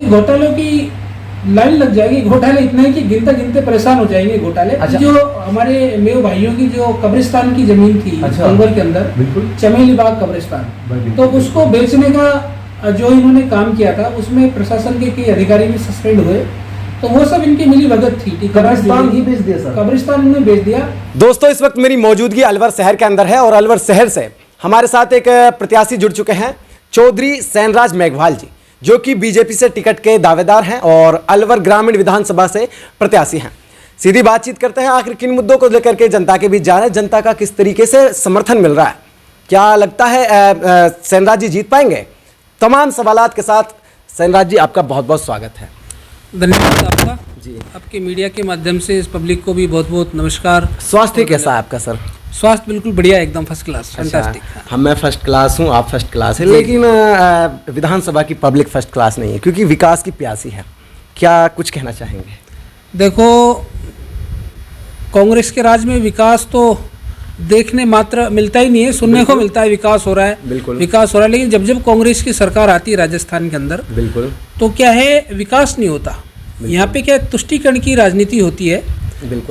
घोटालों की लाइन लग जाएगी। घोटाले इतने हैं कि गिनते गिनते परेशान हो जाएंगे घोटाले। अच्छा। जो हमारे मेरे भाइयों की जो कब्रिस्तान की जमीन थी अलवर के अंदर, बिल्कुल चमेली बाग कब्रिस्तान, तो उसको बेचने का जो इन्होंने काम किया था उसमें प्रशासन के कई अधिकारी भी सस्पेंड हुए। तो वो सब इनकी मिली भगत थी। कब्रिस्तान ही बेच दिया सर। कब्रिस्तान उन्होंने बेच दिया। दोस्तों, इस वक्त मेरी मौजूदगी अलवर शहर के अंदर है और अलवर शहर से हमारे साथ एक प्रत्याशी जुड़ चुके हैं, चौधरी सैनराज मेघवाल जी, जो कि बीजेपी से टिकट के दावेदार हैं और अलवर ग्रामीण विधानसभा से प्रत्याशी हैं। सीधी बातचीत करते हैं, आखिर किन मुद्दों को लेकर के जनता के बीच जा रहे हैं, जनता का किस तरीके से समर्थन मिल रहा है, क्या लगता है सैनराज जी जीत पाएंगे? तमाम सवालात के साथ सैनराज जी आपका बहुत बहुत स्वागत है। धन्यवाद आपका जी। आपके मीडिया के माध्यम से इस पब्लिक को भी बहुत बहुत नमस्कार। स्वास्थ्य कैसा है आपका सर? स्वास्थ्य बिल्कुल बढ़िया, एकदम फर्स्ट क्लास, फैंटास्टिक। हम मैं फर्स्ट क्लास हूँ, आप फर्स्ट क्लास है, लेकिन विधानसभा की पब्लिक फर्स्ट क्लास नहीं है क्योंकि विकास की प्यासी है। क्या कुछ कहना चाहेंगे? देखो, कांग्रेस के राज में विकास तो देखने मात्र मिलता ही नहीं है, सुनने को मिलता है विकास हो रहा है, बिल्कुल विकास हो रहा है। लेकिन जब जब कांग्रेस की सरकार आती है राजस्थान के अंदर, बिल्कुल, तो क्या है, विकास नहीं होता। यहाँ पे क्या है, तुष्टीकरण की राजनीति होती है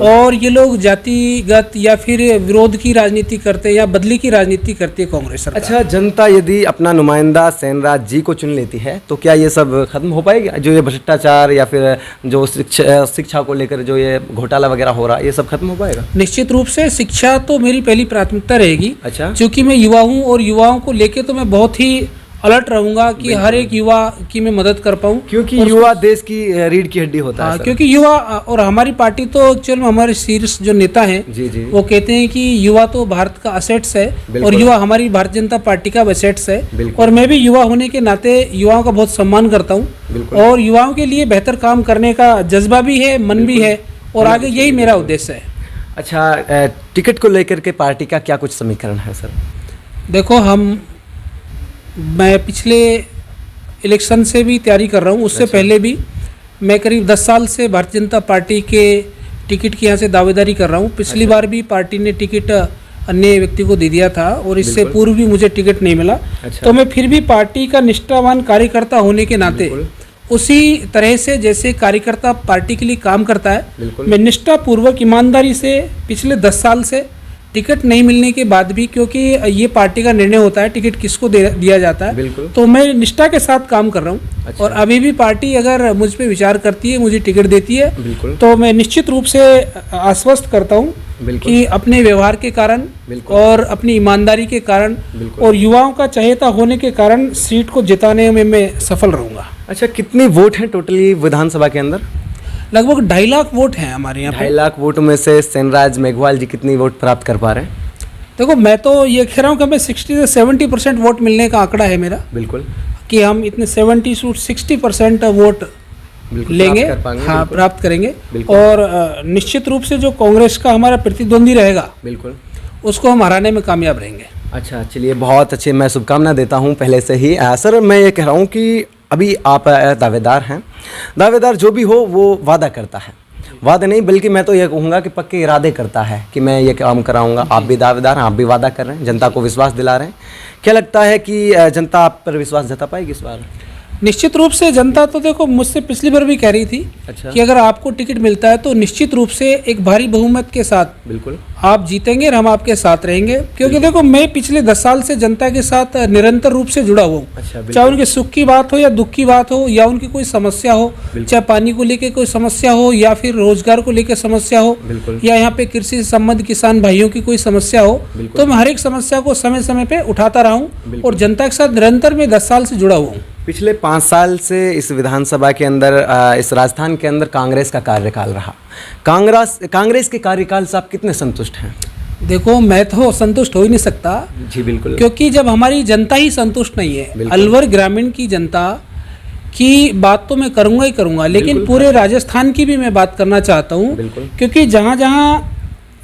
और ये लोग जातिगत या फिर विरोध की राजनीति करते हैं या बदली की राजनीति करती है कांग्रेस सरकार। अच्छा, जनता यदि अपना नुमाइंदा सैनराज जी को चुन लेती है तो क्या ये सब खत्म हो पाएगा? जो ये भ्रष्टाचार या फिर जो शिक्षा को लेकर जो ये घोटाला वगैरह हो रहा है, ये सब खत्म हो पाएगा? निश्चित रूप से शिक्षा तो मेरी पहली प्राथमिकता रहेगी। अच्छा। क्योंकि मैं युवा हूँ और युवाओं को लेके तो मैं बहुत ही अलर्ट रहूंगा कि हर एक युवा की मैं मदद कर पाऊँ, क्योंकि युवा देश की रीढ़ की हड्डी होता है सर। क्योंकि युवा, और हमारी पार्टी तो एक्चुअल में हमारे शीर्ष जो नेता हैं जी जी, वो कहते हैं कि युवा तो भारत का असेट्स है और युवा हमारी भारतीय जनता पार्टी का असेट्स है। और मैं भी युवा होने के नाते युवाओं का बहुत सम्मान करता हूँ और युवाओं के लिए बेहतर काम करने का जज्बा भी है, मन भी है, और आगे यही मेरा उद्देश्य है। अच्छा, टिकट को लेकर के पार्टी का क्या कुछ समीकरण है सर? देखो, मैं पिछले इलेक्शन से भी तैयारी कर रहा हूँ, उससे पहले भी मैं करीब 10 साल से भारतीय जनता पार्टी के टिकट की यहाँ से दावेदारी कर रहा हूँ। पिछली बार भी पार्टी ने टिकट अन्य व्यक्ति को दे दिया था और इससे पूर्व भी मुझे टिकट नहीं मिला। तो मैं फिर भी पार्टी का निष्ठावान कार्यकर्ता होने के नाते उसी तरह से जैसे कार्यकर्ता पार्टी के लिए काम करता है, मैं निष्ठापूर्वक ईमानदारी से पिछले 10 साल से टिकट नहीं मिलने के बाद भी, क्योंकि ये पार्टी का निर्णय होता है टिकट किसको दिया जाता है, तो मैं निष्ठा के साथ काम कर रहा हूँ। अच्छा। और अभी भी पार्टी अगर मुझ पे विचार करती है, मुझे टिकट देती है, तो मैं निश्चित रूप से आश्वस्त करता हूँ कि अपने व्यवहार के कारण और अपनी ईमानदारी के कारण और युवाओं का चहेता होने के कारण सीट को जिताने में मैं सफल रहूँगा। अच्छा, कितने वोट हैं टोटली विधानसभा के अंदर? लगभग 2.5 लाख वोट हैं हमारे यहाँ। 2.5 लाख वोट में से सैनराज मेघवाल जी कितनी वोट प्राप्त कर पा रहे हैं? देखो, मैं तो ये कह रहा हूँ कि मैं 60 से 70% वोट मिलने का आंकड़ा है मेरा। बिल्कुल, कि हम इतने 70 से 60% वोट लेंगे, हाँ, प्राप्त करेंगे। और निश्चित रूप से जो कांग्रेस का हमारा प्रतिद्वंदी रहेगा, बिल्कुल, उसको हम हराने में कामयाब रहेंगे। अच्छा, चलिए, बहुत अच्छे, मैं शुभकामना देता हूँ पहले से ही। सर, मैं ये कह रहा हूँ कि अभी आप दावेदार हैं, दावेदार जो भी हो वो वादा करता है, वादा नहीं बल्कि मैं तो ये कहूँगा कि पक्के इरादे करता है कि मैं ये काम कराऊंगा। आप भी दावेदार हैं, आप भी वादा कर रहे हैं, जनता को विश्वास दिला रहे हैं। क्या लगता है कि जनता आप पर विश्वास जता पाएगी इस बार? निश्चित रूप से जनता तो देखो, मुझसे पिछली बार भी कह रही थी कि अगर आपको टिकट मिलता है तो निश्चित रूप से एक भारी बहुमत के साथ बिल्कुल आप जीतेंगे और हम आपके साथ रहेंगे। क्योंकि देखो, मैं पिछले 10 साल से जनता के साथ निरंतर रूप से जुड़ा हुआ हूँ। चाहे उनके सुख की बात हो या दुख की बात हो या उनकी कोई समस्या हो, चाहे पानी को लेकर कोई समस्या हो या फिर रोजगार को लेकर समस्या हो या यहाँ पे कृषि से संबंधित किसान भाइयों की कोई समस्या हो, तो मैं हर एक समस्या को समय समय पे उठाता रहा हूँ और जनता के साथ निरंतर मैं 10 साल से जुड़ा हुआ हूँ। पिछले 5 साल से इस विधानसभा के अंदर, इस राजस्थान के अंदर कांग्रेस का कार्यकाल रहा। कांग्रेस के कार्यकाल से आप कितने संतुष्ट हैं? देखो, मैं तो संतुष्ट हो ही नहीं सकता जी, बिल्कुल, क्योंकि जब हमारी जनता ही संतुष्ट नहीं है, अलवर ग्रामीण की जनता की बात तो मैं करूंगा ही करूंगा, लेकिन पूरे राजस्थान की भी मैं बात करना चाहता हूँ। क्योंकि जहाँ जहाँ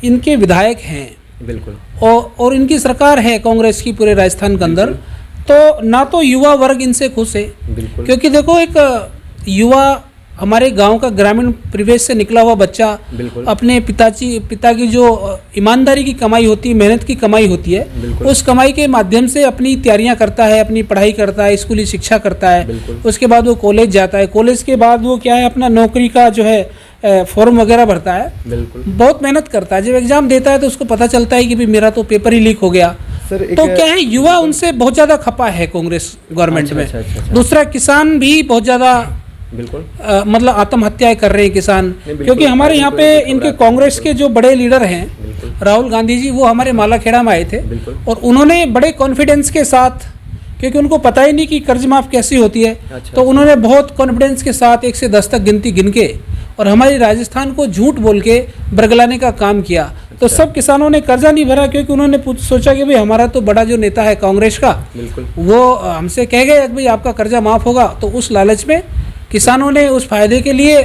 इनके विधायक हैं, बिल्कुल, और इनकी सरकार है कांग्रेस की पूरे राजस्थान के अंदर, तो ना तो युवा वर्ग इनसे खुश है। क्योंकि देखो, एक युवा हमारे गांव का ग्रामीण परिवेश से निकला हुआ बच्चा बिल्कुल। अपने पिता की जो ईमानदारी की कमाई होती है, मेहनत की कमाई होती है, बिल्कुल। उस कमाई के माध्यम से अपनी तैयारियां करता है, अपनी पढ़ाई करता है, स्कूली शिक्षा करता है। बिल्कुल। उसके बाद वो कॉलेज जाता है, कॉलेज के बाद वो क्या है अपना नौकरी का जो है फॉर्म वगैरह भरता है, बिल्कुल बहुत मेहनत करता है। जब एग्जाम देता है तो उसको पता चलता है कि भाई मेरा तो पेपर ही लीक हो गया। सर तो क्या है, युवा उनसे बहुत ज़्यादा खपा है कांग्रेस गवर्नमेंट में। दूसरा, किसान भी बहुत ज़्यादा बिल्कुल मतलब आत्महत्याएं कर रहे हैं किसान, बिल्कुल। क्योंकि हमारे यहाँ पे इनके कांग्रेस के जो बड़े लीडर हैं बिल्कुल। राहुल गांधी जी, वो हमारे मालाखेड़ा में आए थे बिल्कुल। और उन्होंने बड़े कॉन्फिडेंस के साथ, क्योंकि उनको पता ही नहीं कि कर्ज माफ कैसी होती है, तो उन्होंने बहुत कॉन्फिडेंस के साथ 1 से 10 तक गिनती गिन के और हमारी राजस्थान को झूठ बोल के बरगलाने का काम किया। तो सब किसानों ने कर्जा नहीं भरा, क्योंकि उन्होंने सोचा कि भाई हमारा तो बड़ा जो नेता है कांग्रेस का, बिल्कुल वो हमसे कह गए कि भाई आपका कर्जा माफ होगा। तो उस लालच में किसानों ने उस फायदे के लिए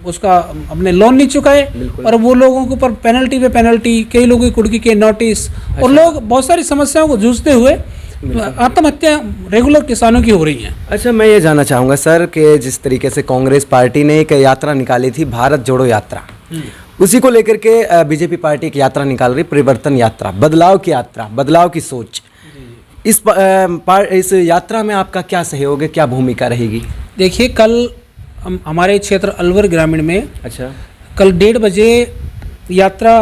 उसका अपने लोन नहीं चुकाए और वो लोगों के ऊपर पेनल्टी पे पेनल्टी, कई लोगों की कुर्की के नोटिस, और लोग बहुत सारी समस्याओं को जूझते हुए आत्महत्या रेगुलर किसानों की हो रही हैं। अच्छा, मैं ये जानना चाहूँगा सर कि जिस तरीके से कांग्रेस पार्टी ने एक यात्रा निकाली थी, भारत जोड़ो यात्रा, उसी को लेकर के बीजेपी पार्टी एक यात्रा निकाल रही, परिवर्तन यात्रा, बदलाव की यात्रा, बदलाव की सोच। इस यात्रा में आपका क्या सहयोग है, क्या भूमिका रहेगी? देखिए, कल हमारे क्षेत्र अलवर ग्रामीण में अच्छा, कल 1:30 बजे यात्रा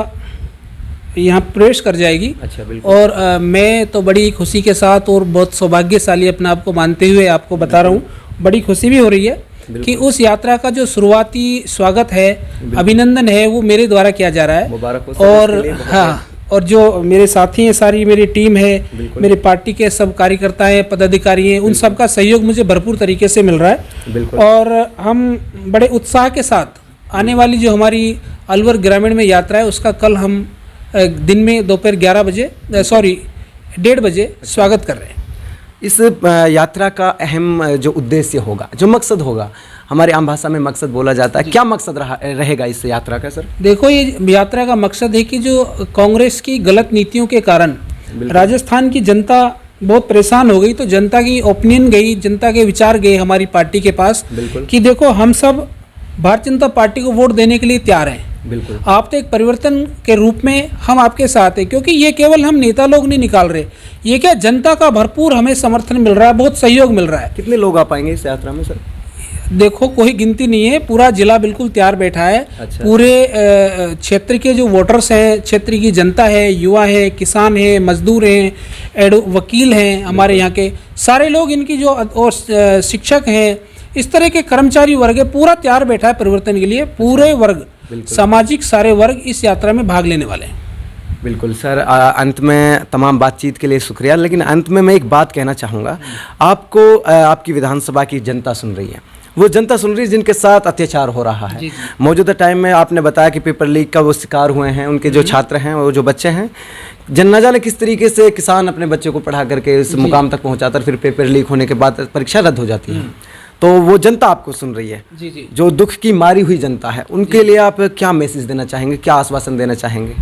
यहाँ प्रवेश कर जाएगी। अच्छा, बिल्कुल। और मैं तो बड़ी खुशी के साथ और बहुत सौभाग्यशाली अपने आप को मानते हुए आपको बता रहा हूँ, बड़ी खुशी भी हो रही है कि उस यात्रा का जो शुरुआती स्वागत है, अभिनंदन है, वो मेरे द्वारा किया जा रहा है। मुबारक हो सर, और इसके लिए बहुत हाँ, और जो मेरे साथी हैं, सारी मेरी टीम है, मेरे पार्टी के सब कार्यकर्ता हैं, पदाधिकारी हैं, उन सब का सहयोग मुझे भरपूर तरीके से मिल रहा है। बिल्कुल। और हम बड़े उत्साह के साथ आने वाली जो हमारी अलवर ग्रामीण में यात्रा है, उसका कल हम दिन में दोपहर 1:30 बजे स्वागत कर रहे हैं। इस यात्रा का अहम जो उद्देश्य होगा, जो मकसद होगा, हमारे आम भाषा में मकसद बोला जाता है, क्या मकसद रहेगा इस यात्रा का सर? देखो, ये यात्रा का मकसद है कि जो कांग्रेस की गलत नीतियों के कारण राजस्थान की जनता बहुत परेशान हो गई, तो जनता की ओपिनियन गई, जनता के विचार गए हमारी पार्टी के पास कि देखो, हम सब भारतीय जनता पार्टी को वोट देने के लिए तैयार हैं। बिल्कुल। आप तो एक परिवर्तन के रूप में हम आपके साथ हैं, क्योंकि ये केवल हम नेता लोग नहीं निकाल रहे, ये क्या जनता का भरपूर हमें समर्थन मिल रहा है, बहुत सहयोग मिल रहा है। कितने लोग आ पाएंगे इस यात्रा में सर? देखो, कोई गिनती नहीं है, पूरा जिला बिल्कुल तैयार बैठा है। अच्छा। पूरे क्षेत्र के जो वोटर्स हैं, क्षेत्र की जनता है, युवा है, किसान है, मजदूर हैं, वकील हैं, हमारे यहाँ के सारे लोग, इनकी जो और शिक्षक हैं, इस तरह के कर्मचारी वर्ग है, पूरा तैयार बैठा है परिवर्तन के लिए। पूरे वर्ग, सामाजिक सारे वर्ग इस यात्रा में भाग लेने वाले हैं। बिल्कुल सर, अंत में तमाम बातचीत के लिए शुक्रिया, लेकिन अंत में मैं एक बात कहना चाहूँगा। आपको आपकी विधानसभा की जनता सुन रही है, वो जनता सुन रही है जिनके साथ अत्याचार हो रहा है। मौजूदा टाइम में आपने बताया कि पेपर लीक का वो शिकार हुए हैं, उनके जो छात्र हैं, वो जो बच्चे हैं, न जाने किस तरीके से किसान अपने बच्चे को पढ़ा करके इस मुकाम तक पहुँचाता, फिर पेपर लीक होने के बाद परीक्षा रद्द हो जाती है। तो वो जनता आपको सुन रही है, जो दुख की मारी हुई जनता है, उनके लिए आप क्या मैसेज देना चाहेंगे, क्या आश्वासन देना चाहेंगे?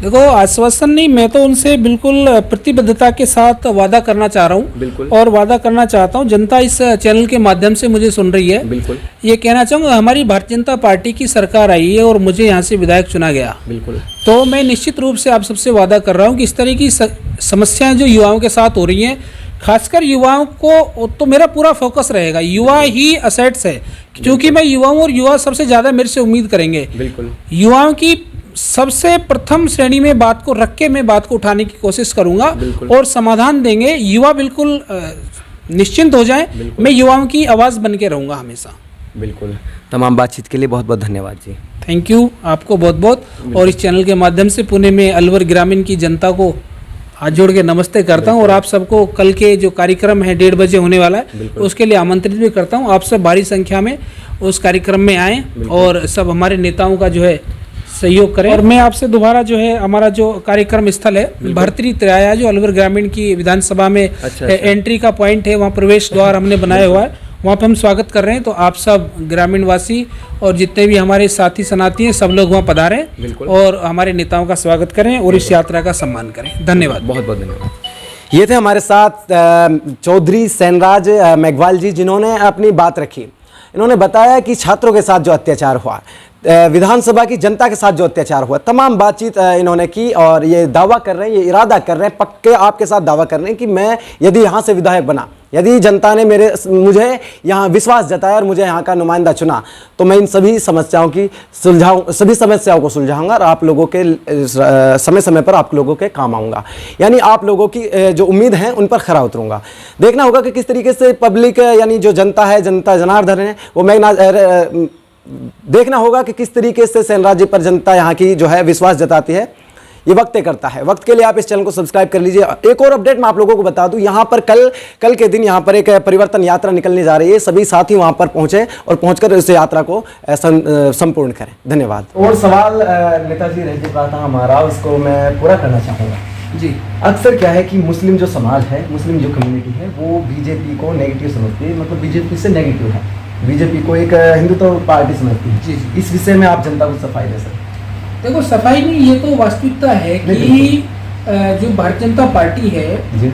देखो, आश्वासन नहीं, मैं तो उनसे बिल्कुल प्रतिबद्धता के साथ वादा करना चाह रहा हूँ। बिल्कुल। और वादा करना चाहता हूँ, जनता इस चैनल के माध्यम से मुझे सुन रही है। बिल्कुल। ये कहना चाहूँगा, हमारी भारतीय जनता पार्टी की सरकार आई है और मुझे यहाँ से विधायक चुना गया। बिल्कुल। तो मैं निश्चित रूप से आप सबसे वादा कर रहा हूँ कि इस तरह की समस्याएं जो युवाओं के साथ हो रही हैं, खासकर युवाओं को, तो मेरा पूरा फोकस रहेगा, युवा ही असेट्स है, क्योंकि मैं युवाओं और युवा सबसे ज़्यादा मेरे से उम्मीद करेंगे। बिल्कुल। युवाओं की सबसे प्रथम श्रेणी में बात को रख के मैं बात को उठाने की कोशिश करूंगा और समाधान देंगे। युवा बिल्कुल निश्चिंत हो जाएं, मैं युवाओं की आवाज़ बन के रहूँगा हमेशा। बिल्कुल। तमाम बातचीत के लिए बहुत बहुत धन्यवाद जी। थैंक यू, आपको बहुत बहुत। और इस चैनल के माध्यम से पुणे में अलवर ग्रामीण की जनता को हाथ जोड़ के नमस्ते करता हूँ और आप सबको कल के जो कार्यक्रम है 1:30 बजे होने वाला है, उसके लिए आमंत्रित भी करता हूँ। आप सब भारी संख्या में उस कार्यक्रम में आएँ और सब हमारे नेताओं का जो है सहयोग करें। और मैं आपसे दोबारा जो है, हमारा जो कार्यक्रम स्थल है भर्तरी तिराया, जो अलवर ग्रामीण की विधानसभा में एंट्री का पॉइंट है, वहाँ प्रवेश द्वार हमने बनाया हुआ है, वहाँ पे हम स्वागत कर रहे हैं। तो आप सब ग्रामीण वासी और जितने भी हमारे साथी सनाती हैं, सब लोग वहाँ पधारें और हमारे नेताओं का स्वागत करें और इस यात्रा का सम्मान करें। धन्यवाद, बहुत बहुत धन्यवाद। ये थे हमारे साथ चौधरी सैनराज मेघवाल जी, जिन्होंने अपनी बात रखी। इन्होंने बताया कि छात्रों के साथ जो अत्याचार हुआ, विधानसभा की जनता के साथ जो अत्याचार हुआ, तमाम बातचीत इन्होंने की और ये दावा कर रहे हैं, ये इरादा कर रहे हैं, पक्के आपके साथ दावा कर रहे हैं कि मैं यदि यहाँ से विधायक बना, यदि जनता ने मुझे यहाँ विश्वास जताया और मुझे यहाँ का नुमाइंदा चुना, तो मैं इन सभी समस्याओं को सुलझाऊंगा और आप लोगों के समय समय पर आप लोगों के काम आऊँगा, यानी आप लोगों की जो उम्मीद है उन पर खरा उतरूँगा। देखना होगा कि किस तरीके से पब्लिक यानी जो जनता है, जनता जनार्दन है, वो देखना होगा कि किस तरीके से सेनराज जी पर जनता यहाँ की जो है विश्वास जताती है, ये वक्त तय करता है। वक्त के लिए आप इस चैनल को सब्सक्राइब कर लीजिए। एक और अपडेट मैं आप लोगों को बता दूं, यहाँ पर कल के दिन यहाँ पर एक परिवर्तन यात्रा निकलने जा रही है। सभी साथी वहाँ पर पहुँचे और पहुँचकर इस यात्रा को संपूर्ण करें। धन्यवाद। और सवाल नेताजी रह चुका था हमारा, उसको मैं पूरा करना चाहूँगा जी। अक्सर क्या है कि मुस्लिम जो समाज है, मुस्लिम जो कम्युनिटी है, वो बीजेपी को नेगेटिव समझती है, मतलब बीजेपी से नेगेटिव है, बीजेपी को एक हिंदुत्व पार्टी समझती है। जी। इस विषय में आप जनता को सफाई दे सकते हैं। देखो, सफाई में ये तो वास्तविकता है कि जो भारतीय जनता पार्टी है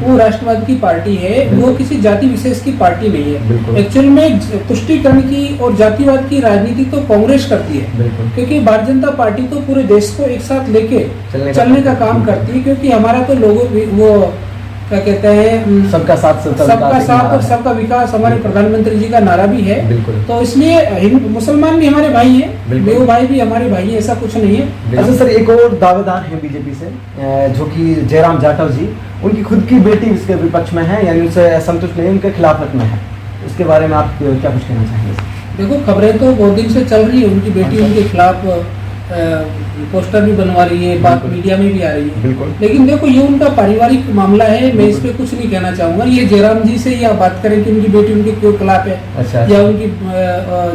वो राष्ट्रवाद की पार्टी है, वो किसी जाति विशेष की पार्टी नहीं है। एक्चुअल में तुष्टीकरण की और जातिवाद की राजनीति तो कांग्रेस करती है, क्योंकि भारतीय जनता पार्टी तो पूरे देश को एक साथ लेके चलने का काम करती है, क्योंकि हमारा तो लोगों वो क्या कहते हैं, सबका साथ और सबका विकास हमारे प्रधानमंत्री जी का नारा भी है। तो इसलिए मुसलमान भी हमारे भाई हैं, मेरे भाई भी हमारे भाई हैं, ऐसा कुछ नहीं है। अच्छा सर, एक और दावेदार हैं बीजेपी से, जो कि जयराम जाटव जी, उनकी खुद की बेटी उसके विपक्ष में है, यानी उनसे संतुष्ट नहीं, उनके खिलाफत में है। उसके बारे में आप क्या कुछ कहना चाहेंगे? देखो, खबरें तो बहुत दिन से चल रही है, उनकी बेटी उनके खिलाफ पोस्टर भी बनवा रही है, बात मीडिया में भी आ रही है। लेकिन देखो, ये उनका पारिवारिक मामला है, मैं इस पे कुछ नहीं कहना चाहूंगा। ये जयराम जी से या बात करें कि उनकी बेटी उनके क्यों खिलाफ है, या उनकी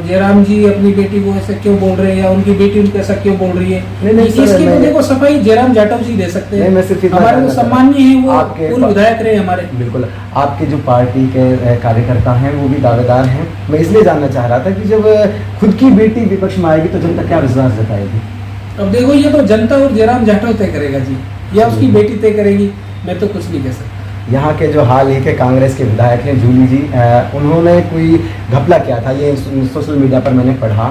जयराम जी अपनी बेटी को ऐसा क्यों बोल रहे हैं, या उनकी बेटी उनको ऐसा क्यों बोल रही है, इसकी तो देखो सफाई जयराम जाटव जी दे सकते हैं। हमारे जो सम्माननीय है वो पूर्व विधायक रहे हमारे। बिल्कुल, आपके जो पार्टी के कार्यकर्ता हैं वो भी दावेदार हैं। मैं इसलिए जानना चाह रहा था कि जब खुद की बेटी विपक्ष में आएगी तो जनता क्या विश्वास जताएगी? अब देखो, ये तो जनता और जयराम जाटव तय करेगा जी, या उसकी बेटी तय करेगी, मैं तो कुछ नहीं कह सकता। यहाँ के जो हाल ही के कांग्रेस के विधायक हैं जूली जी, उन्होंने कोई घपला किया था, ये सोशल मीडिया पर मैंने पढ़ा।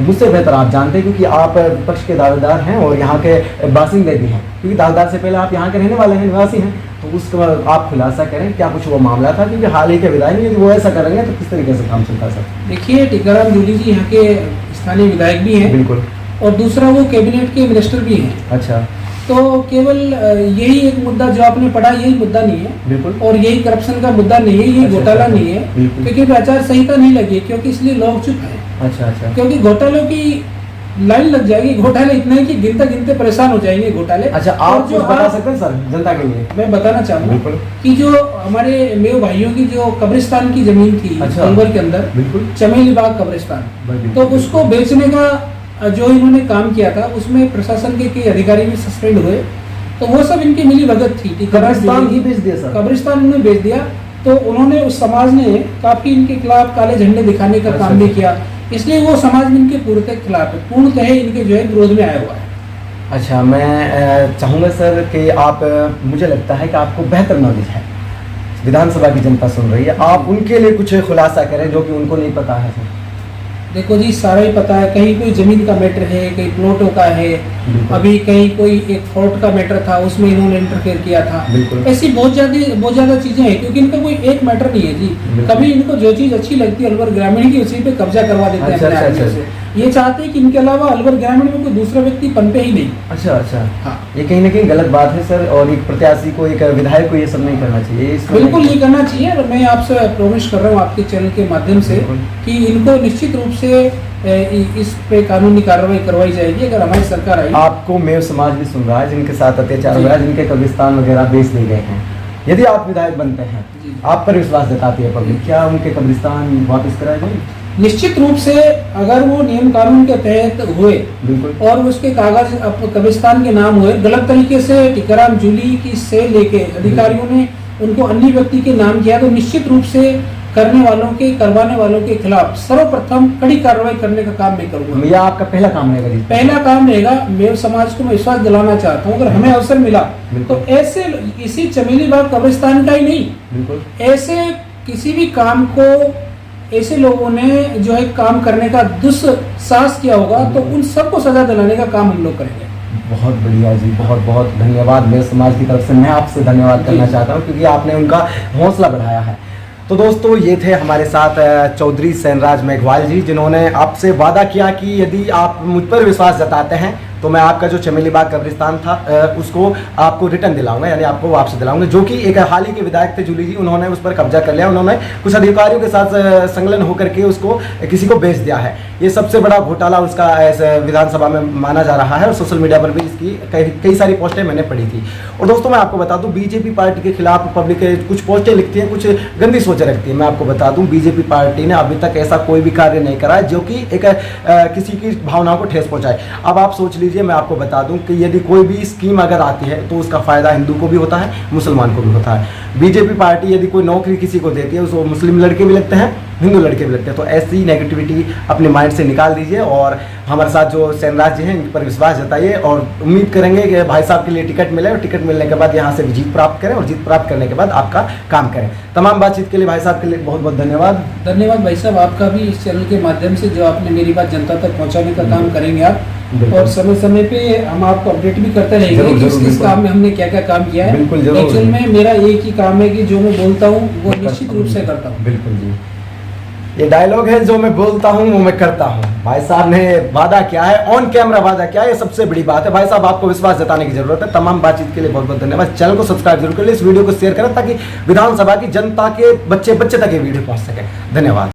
मुझसे बेहतर आप जानते हैं, क्योंकि आप विपक्ष के दावेदार हैं और यहाँ के बासिंदे भी हैं, क्योंकि दावेदार से पहले आप यहाँ के रहने वाले हैं, निवासी हैं, तो उसका आप खुलासा करें क्या कुछ वो मामला था, क्योंकि हाल ही के विधायक यदि वो ऐसा करेंगे तो किस तरीके से काम चलता सर? देखिए, टीकाराम जूली जी यहाँ के स्थानीय विधायक भी हैं। बिल्कुल। और दूसरा वो कैबिनेट के मिनिस्टर भी हैं। अच्छा। तो केवल यही एक मुद्दा जो आपने पढ़ा, यही मुद्दा नहीं है। बिल्कुल। और यही करप्शन का मुद्दा नहीं है, ये घोटाला नहीं है, क्योंकि आचार संहिता नहीं लगी, क्योंकि इसलिए लोग चुप है। अच्छा। क्योंकि घोटालों की लाइन लग जाएगी, घोटाले इतना ही कि गिनते गिनते परेशान हो जाएंगे घोटाले। अच्छा, आप जो बता सकते हैं सर जनता के लिए? मैं बताना चाहूँगा कि जो हमारे मेरे भाइयों की जो कब्रिस्तान की जमीन थी अलवर के अंदर, चमेली बाग कब्रिस्तान, तो उसको बेचने का जो इन्होंने काम किया था, उसमें प्रशासन के अधिकारी भी सस्पेंड हुए। तो वो सब इनकी मिली भगत थी कि कब्रिस्तान ही बेच दिया सर, कब्रिस्तान उन्होंने बेच दिया। तो उन्होंने उस समाज ने काफी इनके खिलाफ काले झंडे दिखाने का काम भी किया, इसलिए वो समाज में इनके पूर्णतः खिलाफ है, पूर्णतः इनके जो है विरोध में आया हुआ है। अच्छा, मैं चाहूँगा सर कि आप, मुझे लगता है कि आपको बेहतर नॉलेज है, विधानसभा की जनता सुन रही है, आप उनके लिए कुछ खुलासा करें जो कि उनको नहीं पता है सर। देखो जी, सारा ही पता है, कहीं कोई जमीन का मैटर है, कहीं प्लॉटों का है, अभी कहीं कोई एक फोर्ट का मैटर था, उसमें इन्होंने इंटरफेयर किया था। ऐसी बहुत ज्यादा चीजें हैं, क्योंकि इनका कोई एक मैटर नहीं है जी। कभी इनको जो चीज अच्छी लगती है अलवर ग्रामीण की, उसी पे कब्जा करवा देते हैं अपने आदमियों से। ये चाहते हैं कि इनके अलावा अलवर ग्रामीण में कोई दूसरा व्यक्ति पनपे ही नहीं। अच्छा। हाँ, ये कहीं ना कहीं गलत बात है सर, और एक प्रत्याशी को, एक विधायक को ये सब नहीं करना चाहिए। बिल्कुल ये करना चाहिए, और मैं आपसे प्रॉमिस कर रहा हूँ आपके चैनल के माध्यम से कि इनको निश्चित रूप से इस पे कानूनी कार्रवाई करवाई जाएगी अगर हमारी सरकार आई। आपको मेव समाज भी सुन रहा है, जिनके साथ अत्याचार हुआ है, जिनके कब्रिस्तान वगैरह बेच दिए गए हैं, यदि आप विधायक बनते हैं, आप पर विश्वास जताती है पब्लिक, क्या उनके कब्रिस्तान वापस कराए जाएंगे? निश्चित रूप से, अगर वो नियम कानून के तहत हुए और उसके कागज कब्रिस्तान के नाम हुए, गलत तरीके से टीकाराम जूली की से लेके अधिकारियों ने उनको अन्य व्यक्ति के नाम किया, तो निश्चित रूप से करने वालों के, करवाने वालों के खिलाफ सर्वप्रथम कड़ी कार्रवाई करने का काम मैं करूंगा। यह आपका पहला काम रहेगा? पहला काम रहेगा। मेरे समाज को मैं विश्वास दिलाना चाहता हूँ, अगर हमें अवसर मिला तो ऐसे, इसी चमेली बाग कब्रिस्तान का ही नहीं, ऐसे किसी भी काम को ऐसे लोगों ने जो है काम करने का दुस्साहस किया होगा, तो उन सबको सजा दिलाने का काम हम लोग करेंगे। बहुत बढ़िया जी, बहुत बहुत धन्यवाद। मेरे समाज की तरफ से मैं आपसे धन्यवाद करना चाहता हूँ क्योंकि आपने उनका हौसला बढ़ाया है। तो दोस्तों, ये थे हमारे साथ चौधरी सैनराज मेघवाल जी, जिन्होंने आपसे वादा किया कि यदि आप मुझ पर विश्वास जताते हैं तो मैं आपका जो चमेली बाग कब्रिस्तान था उसको आपको रिटर्न दिलाऊंगा, यानी आपको वापस दिलाऊंगा। जो कि एक हाल ही के विधायक थे जूली जी, उन्होंने उस पर कब्जा कर लिया। उन्होंने कुछ अधिकारियों के साथ संलग्न होकर के उसको किसी को बेच दिया है। ये सबसे बड़ा घोटाला उसका विधानसभा में माना जा रहा है और सोशल मीडिया पर भी इसकी कई सारी पोस्टें मैंने पढ़ी थी। और दोस्तों, मैं आपको बता दूं, बीजेपी पार्टी के खिलाफ पब्लिक कुछ पोस्टें लिखती है, कुछ गंदी सोचें रखती है। मैं आपको बता दूं, बीजेपी पार्टी ने अभी तक ऐसा कोई भी कार्य नहीं करा है जो कि एक किसी की भावनाओं को ठेस पहुंचाए। अब आप सोच लीजिए, मैं आपको बता दूं कि यदि कोई भी स्कीम अगर आती है तो उसका फायदा हिंदू को भी होता है, मुसलमान को भी होता है। बीजेपी पार्टी यदि कोई नौकरी किसी को देती है, उसको मुस्लिम लड़के भी लगते हैं, हिंदू लड़के भी लगते हैं। तो ऐसी नेगेटिविटी अपने माइंड से निकाल दीजिए और हमारे साथ जो सैनराज जी हैं, इन पर विश्वास जताइए और उम्मीद करेंगे कि भाई साहब के लिए टिकट मिले और टिकट मिलने के बाद यहाँ से जीत प्राप्त करें और जीत प्राप्त करने के बाद आपका काम करें। तमाम बातचीत के लिए भाई साहब के लिए बहुत बहुत धन्यवाद। धन्यवाद भाई साहब, आपका भी इस चैनल के माध्यम से जो आपने मेरी बात जनता तक पहुंचाने का काम करेंगे आप, और समय समय पे हम आपको अपडेट भी करते रहेंगे कि किस काम में हमने क्या क्या काम किया है। एक्चुअल में मेरा एक ही काम है कि जो मैं बोलता हूँ वो निश्चित रूप से करता हूँ। बिल्कुल जी, ये डायलॉग है, जो मैं बोलता हूँ वो मैं करता हूँ। भाई साहब ने वादा किया है, ऑन कैमरा वादा किया है, ये सबसे बड़ी बात है। भाई साहब, आपको विश्वास जताने की जरूरत है। तमाम बातचीत के लिए बहुत बहुत धन्यवाद। चैनल को सब्सक्राइब जरूर कर ले, इस वीडियो को शेयर करें ताकि विधानसभा की जनता के बच्चे तक ये वीडियो पहुंच सके। धन्यवाद।